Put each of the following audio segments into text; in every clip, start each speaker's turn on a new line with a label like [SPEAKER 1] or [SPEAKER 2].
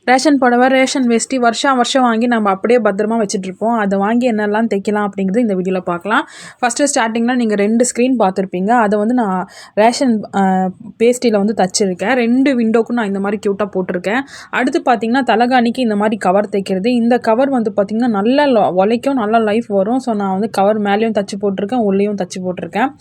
[SPEAKER 1] Ration புடவை, ration வேஷ்டி வருஷம் வாங்கி நம்ம அப்படியே பத்திரமா வச்சுட்ருப்போம். அதை வாங்கி என்னெல்லாம் தைக்கலாம் அப்படிங்கிறது இந்த வீடியோவில் பார்க்கலாம். ஃபஸ்ட்டு ஸ்டார்டிங்கில் நீங்கள் 2 ஸ்க்ரீன் பார்த்துருப்பீங்க. அதை வந்து நான் ரேஷன் வேஷ்டியில் வந்து தச்சுருக்கேன். 2 விண்டோக்கும் நான் இந்த மாதிரி க்யூட்டாக போட்டிருக்கேன். அடுத்து பார்த்திங்கன்னா தலகாணிக்கு இந்த மாதிரி கவர் தைக்கிறது. இந்த கவர் வந்து பார்த்திங்கன்னா நல்லா உழைக்கும், நல்லா லைஃப் வரும். ஸோ நான் வந்து கவர் மேலேயும் தச்சு போட்டிருக்கேன், உள்ளேயும் தச்சு போட்டிருக்கேன்.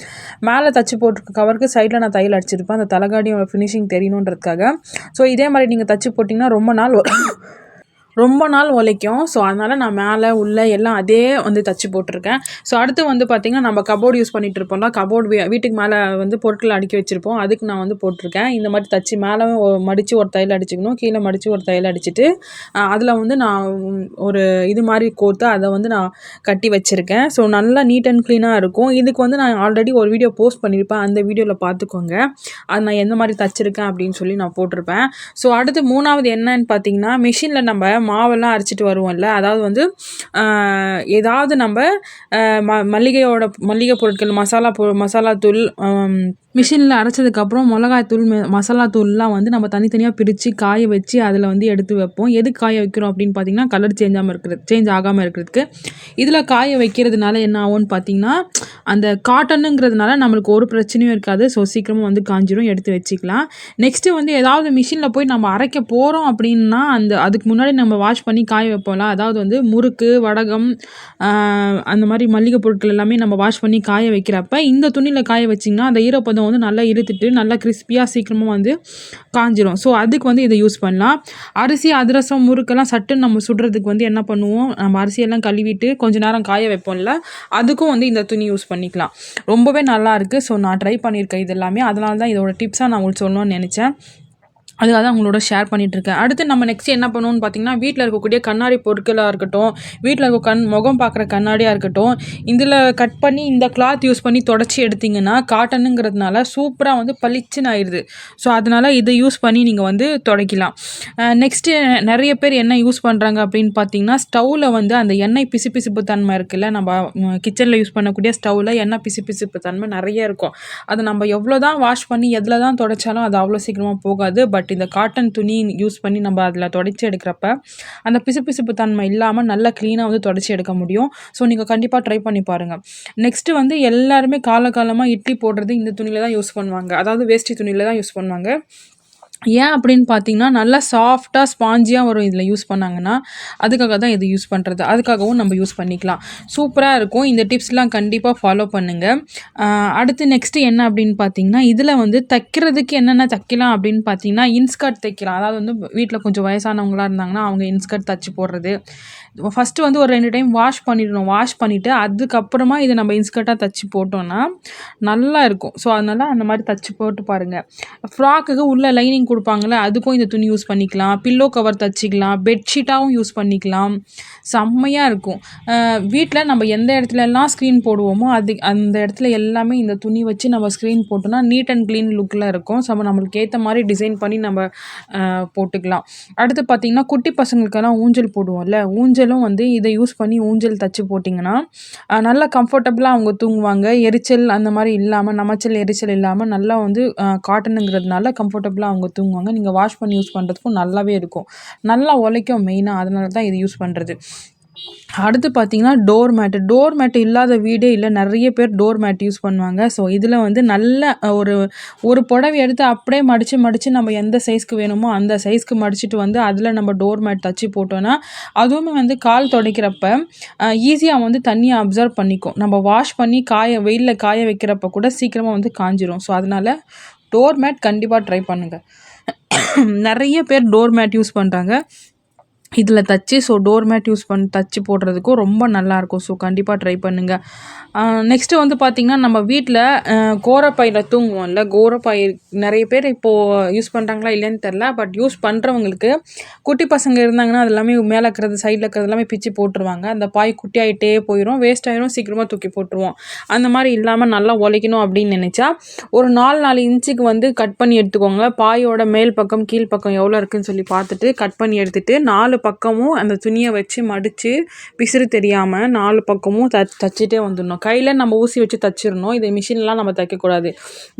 [SPEAKER 1] மேலே தச்சு போட்டிருக்க கவருக்கு சைடில் நான் தையல் அடிச்சிருப்பேன், அந்த தலகாணியோட ஃபினிஷிங் தெரியணுன்றதுக்காக. ஸோ இதே மாதிரி நீங்கள் தச்சு போட்டிங்கன்னா ரொம்ப நாள் உழைக்கும். ஸோ அதனால் நான் மேலே உள்ளே எல்லாம் அதே வந்து தச்சு போட்டிருக்கேன். ஸோ அடுத்து வந்து பார்த்திங்கன்னா நம்ம கபோர்டு யூஸ் பண்ணிகிட்டு இருப்போம்ல, கபோர்டு வீட்டுக்கு மேலே வந்து பொருட்கள் அடுக்கி வச்சுருப்போம், அதுக்கு நான் வந்து போட்டிருக்கேன். இந்த மாதிரி தச்சு மேலே மடித்து ஒரு தையல் அடிச்சுக்கணும், கீழே மடித்து ஒரு தையல் அடிச்சுட்டு அதில் வந்து நான் ஒரு இது மாதிரி கோர்த்து அதை வந்து நான் கட்டி வச்சுருக்கேன். ஸோ நல்லா நீட் அண்ட் க்ளீனாக இருக்கும். இதுக்கு வந்து நான் ஆல்ரெடி ஒரு வீடியோ போஸ்ட் பண்ணியிருப்பேன், அந்த வீடியோவில் பார்த்துக்கோங்க. அது நான் எந்த மாதிரி தச்சுருக்கேன் அப்படின்னு சொல்லி நான் போட்டிருப்பேன். ஸோ அடுத்து 3வது என்னன்னு பார்த்திங்கன்னா, மிஷினில் நம்ம மாவெல்லாம் அரைச்சிட்டு வருவோம்ல, அதாவது வந்து ஏதாவது நம்ம மளிகை பொருட்கள், மசாலாத்தூள் மிஷினில் அரைச்சதுக்கப்புறம் மிளகாய்த்தூள், மசாலாத்தூள்லாம் வந்து நம்ம தனித்தனியாக பிரித்து காய வச்சு அதில் வந்து எடுத்து வைப்போம். எதுக்கு காய வைக்கிறோம் அப்படின்னு பார்த்திங்கன்னா, கலர் சேஞ்ச் ஆகாமல் இருக்கிறதுக்கு. இதில் காய வைக்கிறதுனால என்ன ஆகும்னு பார்த்திங்கன்னா, அந்த காட்டனுங்கிறதுனால நம்மளுக்கு ஒரு பிரச்சனையும் இருக்காது. ஸோ சீக்கிரமாக வந்து காஞ்சிரும், எடுத்து வச்சுக்கலாம். நெக்ஸ்ட்டு வந்து ஏதாவது மிஷினில் போய் நம்ம அரைக்க போகிறோம் அப்படின்னா அதுக்கு முன்னாடி நம்ம வாஷ் பண்ணி காய வைப்போம்ல, அதாவது வந்து முறுக்கு, வடகம், அந்த மாதிரி மளிகை பொருட்கள் எல்லாமே நம்ம வாஷ் பண்ணி காய வைக்கிறப்ப இந்த துணியில் காய வச்சிங்கன்னா அந்த ஈரப்பதம் வந்து நல்லா இழுத்துட்டு நல்லா கிறிஸ்பியாக சீக்கிரமாக வந்து காஞ்சிரும். ஸோ அதுக்கு வந்து இதை யூஸ் பண்ணலாம். அரிசி, அதிரசம், முறுக்கெல்லாம் சட்டுன்னு நம்ம சுடுறதுக்கு வந்து என்ன பண்ணுவோம், நம்ம அரிசியெல்லாம் கழுவிட்டு கொஞ்சம் நேரம் காய வைப்போம்ல, அதுக்கும் வந்து இந்த துணி யூஸ் பண்ணிக்கலாம். ரொம்பவே நல்லா இருக்குது. ஸோ நான் ட்ரை பண்ணியிருக்கேன் இது எல்லாமே. அதனால தான் இதோட டிப்ஸாக நான் உங்களுக்கு சொல்லணும்னு நினச்சேன். அதுக்காக தான் உங்களோட ஷேர் பண்ணிகிட்ருக்கேன். அடுத்து நம்ம நெக்ஸ்ட் என்ன பண்ணுவோம்னு பார்த்திங்கன்னா, வீட்டில் இருக்கக்கூடிய கண்ணாடி பொருட்களாக இருக்கட்டும், வீட்டில் இருக்க முகம் பார்க்குற கண்ணாடியாக இருக்கட்டும், இதில் கட் பண்ணி இந்த கிளாத் யூஸ் பண்ணி தொடச்சி எடுத்திங்கன்னா காட்டனுங்கிறதுனால சூப்பராக வந்து பளிச்சுன்னு ஆயிடுது. ஸோ அதனால் இதை யூஸ் பண்ணி நீங்கள் வந்து துடைக்கலாம். நெக்ஸ்ட்டு நிறைய பேர் என்ன யூஸ் பண்ணுறாங்க அப்படின்னு பார்த்திங்கன்னா, ஸ்டவ்வில் வந்து அந்த எண்ணெய் பிசுபிசுப்பு தன்மை இருக்குல்ல, நம்ம கிச்சனில் யூஸ் பண்ணக்கூடிய ஸ்டவ்வில் எண்ணெய் பிசுபிசுப்பு தன்மை நிறைய இருக்கும். அதை நம்ம எவ்வளோ தான் வாஷ் பண்ணி எதில் தான் துடைச்சாலும் அது அவ்வளோ சீக்கிரமாக போகாது. பட் இந்த காட்டன் துணி யூஸ் பண்ணி நம்ம அதில் துடைச்சி எடுக்கிறப்ப அந்த பிசுபிசுப்பு தன்மை இல்லாமல் நல்லா க்ளீனாக வந்து துடைச்சி எடுக்க முடியும். ஸோ நீங்கள் கண்டிப்பாக ட்ரை பண்ணி பாருங்கள். நெக்ஸ்ட்டு வந்து எல்லாருமே காலகாலமாக இட்லி போடுறது இந்த துணியில் தான் யூஸ் பண்ணுவாங்க, அதாவது வேஷ்டி துணியில் தான் யூஸ் பண்ணுவாங்க. ஏன் அப்படின்னு பார்த்தீங்கன்னா, நல்லா சாஃப்டாக ஸ்பாஞ்சியாக வரும் இதில் யூஸ் பண்ணாங்கன்னா. அதுக்காக தான் இது யூஸ் பண்ணுறது. அதுக்காகவும் நம்ம யூஸ் பண்ணிக்கலாம். சூப்பராக இருக்கும். இந்த டிப்ஸ்லாம் கண்டிப்பாக ஃபாலோ பண்ணுங்கள். அடுத்து நெக்ஸ்ட்டு என்ன அப்படின்னு பார்த்தீங்கன்னா, இதில் வந்து தைக்கிறதுக்கு என்னென்ன தைக்கலாம் அப்படின்னு பார்த்தீங்கன்னா, இன்ஸ்கர்ட் தைக்கலாம். அதாவது வந்து வீட்டில் கொஞ்சம் வயசானவங்களாக இருந்தாங்கன்னா அவங்க இன்ஸ்கர்ட் தைச்சி போடுறது. ஃபஸ்ட்டு வந்து ஒரு 2 டைம் வாஷ் பண்ணிடணும். வாஷ் பண்ணிவிட்டு அதுக்கப்புறமா இதை நம்ம இன்ஸ்கர்ட்டாக தைச்சி போட்டோன்னா நல்லா இருக்கும். ஸோ அதனால் அந்த மாதிரி தைச்சி போட்டு பாருங்கள். ஃப்ராக்குக்கு உள்ள லைனிங் கொடுப்பாங்களே, அதுக்கும் இந்த துணி யூஸ் பண்ணிக்கலாம். பில்லோ கவர் தச்சிக்கலாம், பெட்ஷீட்டாகவும் யூஸ் பண்ணிக்கலாம். செம்மையாக இருக்கும். வீட்டில் நம்ம எந்த இடத்துலலாம் ஸ்க்ரீன் போடுவோமோ அந்த இடத்துல எல்லாமே இந்த துணி வச்சு நம்ம ஸ்க்ரீன் போட்டோம்னா நீட் அண்ட் க்ளீன் லுக்கில் இருக்கும். ஸோ நம்மளுக்கு ஏற்ற மாதிரி டிசைன் பண்ணி நம்ம போட்டுக்கலாம். அடுத்து பார்த்திங்கன்னா, குட்டி பசங்களுக்கெல்லாம் ஊஞ்சல் போடுவோம்ல, ஊஞ்சலும் வந்து இதை யூஸ் பண்ணி ஊஞ்சல் தச்சு போட்டிங்கன்னா நல்லா கம்ஃபர்டபுளாக அவங்க தூங்குவாங்க. எரிச்சல் அந்த மாதிரி இல்லாமல், நமைச்சல் எரிச்சல் இல்லாமல் நல்லா வந்து காட்டனுங்கிறதுனால கம்ஃபர்டபுளாக அவங்க தூங்குவாங்க. நீங்கள் வாஷ் பண்ணி யூஸ் பண்ணுறதுக்கும் நல்லாவே இருக்கும். நல்லா உழைக்கும் மெயினாக. அதனால தான் இது யூஸ் பண்ணுறது. அடுத்து பார்த்திங்கன்னா, டோர் மேட்டு இல்லாத வீடே இல்லை. நிறைய பேர் டோர் மேட் யூஸ் பண்ணுவாங்க. ஸோ இதில் வந்து நல்ல ஒரு புடவை எடுத்து அப்படியே மடித்து நம்ம எந்த சைஸ்க்கு வேணுமோ அந்த சைஸ்க்கு மடிச்சுட்டு வந்து அதில் நம்ம டோர் மேட் தச்சு போட்டோன்னா அதுவுமே வந்து கால் துடைக்கிறப்ப ஈஸியாக வந்து தண்ணியை அப்சர்வ் பண்ணிக்கும். நம்ம வாஷ் பண்ணி வெயிலில் காய வைக்கிறப்ப கூட சீக்கிரமாக வந்து காஞ்சிரும். ஸோ அதனால் டோர் மேட் கண்டிப்பாக ட்ரை பண்ணுங்கள். நிறைய பேர் டோர் மேட் யூஸ் பண்ணுறாங்க இதில் தச்சு. ஸோ டோர் மேட் யூஸ் பண்ணி தச்சு போடுறதுக்கும் ரொம்ப நல்லாயிருக்கும். ஸோ கண்டிப்பாக ட்ரை பண்ணுங்கள். நெக்ஸ்ட்டு வந்து பார்த்திங்கன்னா, நம்ம வீட்டில் கோரப்பையில் தூங்குவோம்ல, கோரப்பை நிறைய பேர் இப்போது யூஸ் பண்ணுறாங்களா இல்லைன்னு தெரில. பட் யூஸ் பண்ணுறவங்களுக்கு குட்டி பசங்க இருந்தாங்கன்னா அது எல்லாமே மேலே இருக்கிறது சைடில் இருக்கிறது எல்லாமே பிச்சு போட்டுருவாங்க. அந்த பாய் குட்டி ஆகிட்டே போயிடும், வேஸ்ட் ஆகிடும், சீக்கிரமாக தூக்கி போட்டுருவோம். அந்த மாதிரி இல்லாமல் நல்லா உழைக்கணும் அப்படின்னு நினச்சா ஒரு 4 இன்ச்சுக்கு வந்து கட் பண்ணி எடுத்துக்கோங்க. பாயோட மேல் பக்கம் கீழ் பக்கம் எவ்வளோ இருக்குதுன்னு சொல்லி பார்த்துட்டு கட் பண்ணி எடுத்துகிட்டு 4 பக்கமும் அந்த துணியை வச்சு மடித்து பிசுறு தெரியாமல் 4 பக்கமும் தச்சிட்டே வந்துடணும். கையில் நம்ம ஊசி வச்சு தச்சிடணும். இது மிஷின்லாம் நம்ம தைக்கக்கூடாது.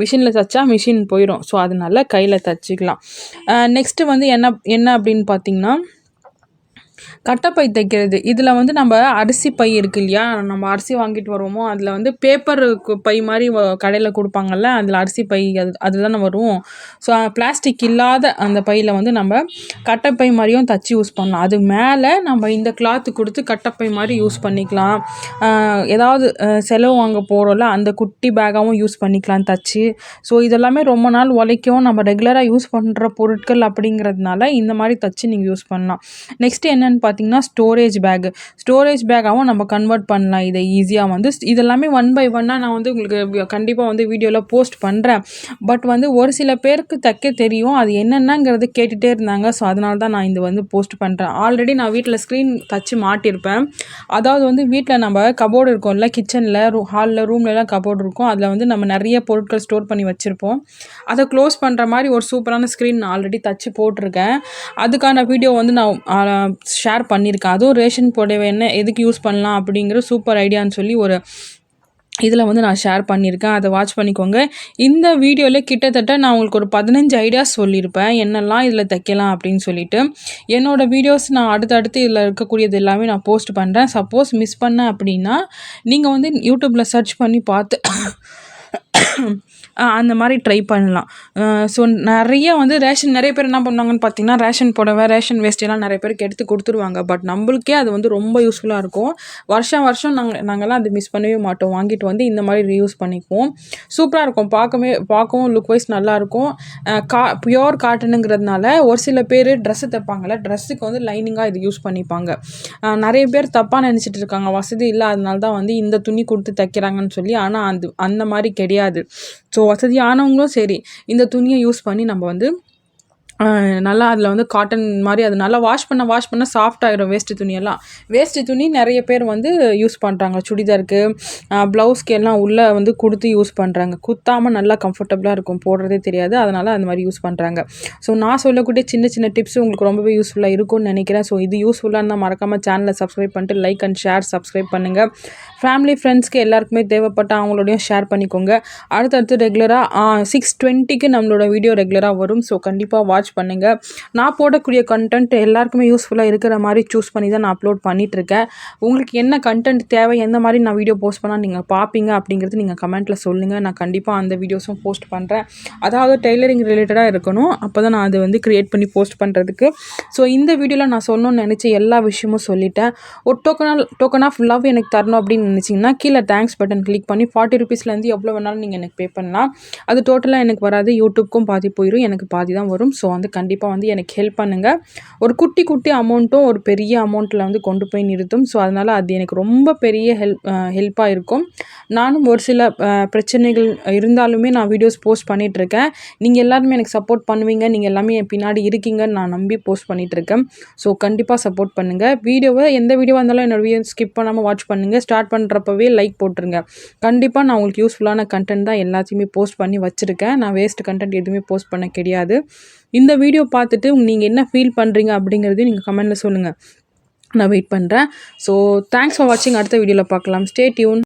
[SPEAKER 1] மிஷினில் தைச்சா மிஷின் போயிடும். ஸோ அதனால கையில் தச்சிக்கலாம். நெக்ஸ்ட்டு வந்து என்ன அப்படின்னு பார்த்திங்கன்னா, கட்டைப்பை தைக்கிறது. இதில் வந்து நம்ம அரிசி பை இருக்கு இல்லையா, நம்ம அரிசி வாங்கிட்டு வருவோமோ அதில் வந்து பேப்பர் பை மாதிரி கடையில் கொடுப்பாங்கல்ல, அதில் அரிசி பை அதுதானே வரும். ஸோ பிளாஸ்டிக் இல்லாத அந்த பையில் வந்து நம்ம கட்டைப்பை மாதிரியும் தச்சு யூஸ் பண்ணலாம். அது மேலே நம்ம இந்த கிளாத்து கொடுத்து கட்டைப்பை மாதிரி யூஸ் பண்ணிக்கலாம். ஏதாவது செலவு வாங்க போகிறோம்ல, அந்த குட்டி பேக்காகவும் யூஸ் பண்ணிக்கலாம் தச்சு. ஸோ இதெல்லாமே ரொம்ப நாள் உழைக்கும். நம்ம ரெகுலராக யூஸ் பண்ணுற பொருட்கள் அப்படிங்கிறதுனால இந்த மாதிரி தச்சு நீங்கள் யூஸ் பண்ணலாம். நெக்ஸ்ட்டு என்னென்னு பார்த்தீங்கன்னா, ஸ்டோரேஜ் பேக்காகவும் நம்ம கன்வெர்ட் பண்ணலாம் இதை ஈஸியாக. வந்து இதெல்லாமே 1 by 1 நான் வந்து உங்களுக்கு கண்டிப்பாக வந்து வீடியோவில் போஸ்ட் பண்ணுறேன். பட் வந்து ஒரு சில பேருக்கு தைக்க தெரியும், அது என்னென்னங்கிறது கேட்டுகிட்டே இருந்தாங்க. ஸோ அதனால தான் நான் இது வந்து போஸ்ட் பண்ணுறேன். ஆல்ரெடி நான் வீட்டில் ஸ்க்ரீன் தச்சு மாட்டியிருப்பேன். அதாவது வந்து வீட்டில் நம்ம கபோர்டு இருக்கும்ல, கிச்சனில் ஹாலில் ரூம்லலாம் கபோர்டு இருக்கும். அதில் வந்து நம்ம நிறைய பொருட்கள் ஸ்டோர் பண்ணி வச்சுருப்போம். அதை க்ளோஸ் பண்ணுற மாதிரி ஒரு சூப்பரான ஸ்க்ரீன் நான் ஆல்ரெடி தச்சு போட்டிருக்கேன். அதுக்கான வீடியோ வந்து நான் ஷேர் பண்ணியிருக்கேன். அதுவும் ரேஷன் புடவை என்ன எதுக்கு யூஸ் பண்ணலாம் அப்படிங்கிற சூப்பர் ஐடியான்னு சொல்லி ஒரு இதில் வந்து நான் ஷேர் பண்ணியிருக்கேன். அதை வாட்ச் பண்ணிக்கோங்க. இந்த வீடியோவில் கிட்டத்தட்ட நான் உங்களுக்கு ஒரு 15 ஐடியாஸ் சொல்லியிருப்பேன், என்னெல்லாம் இதில் தைக்கலாம் அப்படின்னு சொல்லிட்டு. என்னோடய வீடியோஸ் நான் அடுத்தடுத்து இதில் இருக்கக்கூடியது எல்லாமே நான் போஸ்ட் பண்ணுறேன். சப்போஸ் மிஸ் பண்ணேன் அப்படின்னா நீங்கள் வந்து யூடியூப்பில் சர்ச் பண்ணி பார்த்து அந்த மாதிரி ட்ரை பண்ணலாம். ஸோ நிறைய வந்து நிறைய பேர் என்ன பண்ணுவாங்கன்னு பார்த்தீங்கன்னா, ரேஷன் புடவை, ரேஷன் வேஸ்ட்டெல்லாம் நிறைய பேருக்கு எடுத்து கொடுத்துருவாங்க. பட் நம்மளுக்கே அது வந்து ரொம்ப யூஸ்ஃபுல்லாக இருக்கும். வருஷம் நாங்கள்லாம் அது மிஸ் பண்ணவே மாட்டோம். வாங்கிட்டு வந்து இந்த மாதிரி ரீயூஸ் பண்ணிக்குவோம். சூப்பராக இருக்கும். பார்க்கவும் லுக் வைஸ் நல்லாயிருக்கும். பியோர் காட்டனுங்கிறதுனால ஒரு சில பேர் ட்ரெஸ்ஸு தைப்பாங்கள்ல, ட்ரெஸ்ஸுக்கு வந்து லைனிங்காக இது யூஸ் பண்ணிப்பாங்க. நிறைய பேர் தப்பாக நினச்சிட்டு இருக்காங்க, வசதி இல்லை அதனால தான் வந்து இந்த துணி கொடுத்து தைக்கிறாங்கன்னு சொல்லி. ஆனால் அந்த மாதிரி கிடையாது. ஸோ வசதியானவங்களும் சரி, இந்த துணியை யூஸ் பண்ணி நம்ம வந்து நல்லா அதில் வந்து காட்டன் மாதிரி அது நல்லா வாஷ் பண்ண சாஃப்ட் ஆகிடும். வேஸ்ட்டு துணி நிறைய பேர் வந்து யூஸ் பண்ணுறாங்க. சுடிதாருக்கு, ப்ளவுஸ்க்கு எல்லாம் உள்ளே வந்து கொடுத்து யூஸ் பண்ணுறாங்க. குத்தாமல் நல்லா கம்ஃபர்டபுளாக இருக்கும், போடுறதே தெரியாது. அதனால் அந்த மாதிரி யூஸ் பண்ணுறாங்க. ஸோ நான் சொல்லக்கூடிய சின்ன டிப்ஸ் உங்களுக்கு ரொம்பவே யூஸ்ஃபுல்லாக இருக்கும்னு நினைக்கிறேன். ஸோ இது யூஸ்ஃபுல்லாக இருந்தால் மறக்காமல் சேனலை சப்ஸ்கிரைப் பண்ணிட்டு லைக் அண்ட் ஷேர் சப்ஸ்கிரைப் பண்ணுங்கள். ஃபேமிலி ஃப்ரெண்ட்ஸ்க்கு எல்லாருக்குமே தேவைப்பட்ட அவங்களோடையும் ஷேர் பண்ணிக்கோங்க. அடுத்தடுத்து ரெகுலராக 6:20க்கு நம்மளோட வீடியோ ரெகுலராக வரும். ஸோ கண்டிப்பாக வாட்ச் பண்ணுங்கள். நான் போடக்கூடிய கண்டென்ட் எல்லாருக்குமே யூஸ்ஃபுல்லாக இருக்கிற மாதிரி சூஸ் பண்ணி தான் நான் அப்லோட் பண்ணிகிட்ருக்கேன். உங்களுக்கு என்ன கண்டென்ட் தேவை, எந்த மாதிரி நான் வீடியோ போஸ்ட் பண்ணால் நீங்கள் பார்ப்பீங்க அப்படிங்கிறது நீங்கள் கமெண்ட்டில் சொல்லுங்கள். நான் கண்டிப்பாக அந்த வீடியோஸும் போஸ்ட் பண்ணுறேன். அதாவது டெய்லரிங் ரிலேட்டடாக இருக்கணும், அப்போ தான் நான் அதை வந்து க்ரியேட் பண்ணி போஸ்ட் பண்ணுறதுக்கு. ஸோ இந்த வீடியோவில் நான் சொல்லணும்னு நினச்ச எல்லா விஷயமும் சொல்லிட்டேன். ஒரு டோக்கன் ஆஃப் லவ் எனக்கு தரணும் அப்படின்னு நினச்சிங்கன்னா கீழே தேங்க்ஸ் பட்டன் கிளிக் பண்ணி 40 ரூபீஸ்லேருந்து எவ்வளோ வேணாலும் நீங்கள் எனக்கு பே பண்ணலாம். அது டோட்டலாக எனக்கு வராது, யூடியூப்க்கும் பாதி போயிடும், எனக்கு பாதி தான் வரும். ஸோ வந்து கண்டிப்பாக வந்து எனக்கு ஹெல்ப் பண்ணுங்கள். ஒரு குட்டி அமௌண்ட்டும் ஒரு பெரிய அமௌண்ட்டில் வந்து கொண்டு போய் நிறுத்தும். ஸோ அதனால் அது எனக்கு ரொம்ப பெரிய ஹெல்ப்பாக இருக்கும். நானும் ஒரு சில பிரச்சனைகள் இருந்தாலுமே நான் வீடியோஸ் போஸ்ட் பண்ணிகிட்ருக்கேன். நீங்கள் எல்லாருமே எனக்கு சப்போர்ட் பண்ணுவீங்க, நீங்கள் எல்லாமே என் பின்னாடி இருக்கீங்கன்னு நான் நம்பி போஸ்ட் பண்ணிகிட்ருக்கேன். ஸோ கண்டிப்பாக சப்போர்ட் பண்ணுங்கள். எந்த வீடியோவாக இருந்தாலும் என்னோட வீடியோ ஸ்கிப் பண்ணாமல் வாட்ச் பண்ணுங்கள். ஸ்டார்ட் பண்ணுறப்பவே லைக் போட்டுருங்க. கண்டிப்பாக நான் உங்களுக்கு யூஸ்ஃபுல்லான கண்டென்ட் தான் எல்லாத்தையுமே போஸ்ட் பண்ணி வச்சுருக்கேன். நான் வேஸ்ட் கண்டென்ட் எதுவுமே போஸ்ட் பண்ண கிடையாது. இந்த வீடியோ பார்த்துட்டு நீங்கள் என்ன ஃபீல் பண்ணுறீங்க அப்படிங்கிறதையும் நீங்கள் கமெண்ட்டில் சொல்லுங்கள். நான் வெயிட் பண்ணுறேன். ஸோ தேங்க்ஸ் ஃபார் வாட்சிங். அடுத்த வீடியோவில் பார்க்கலாம். Stay tune.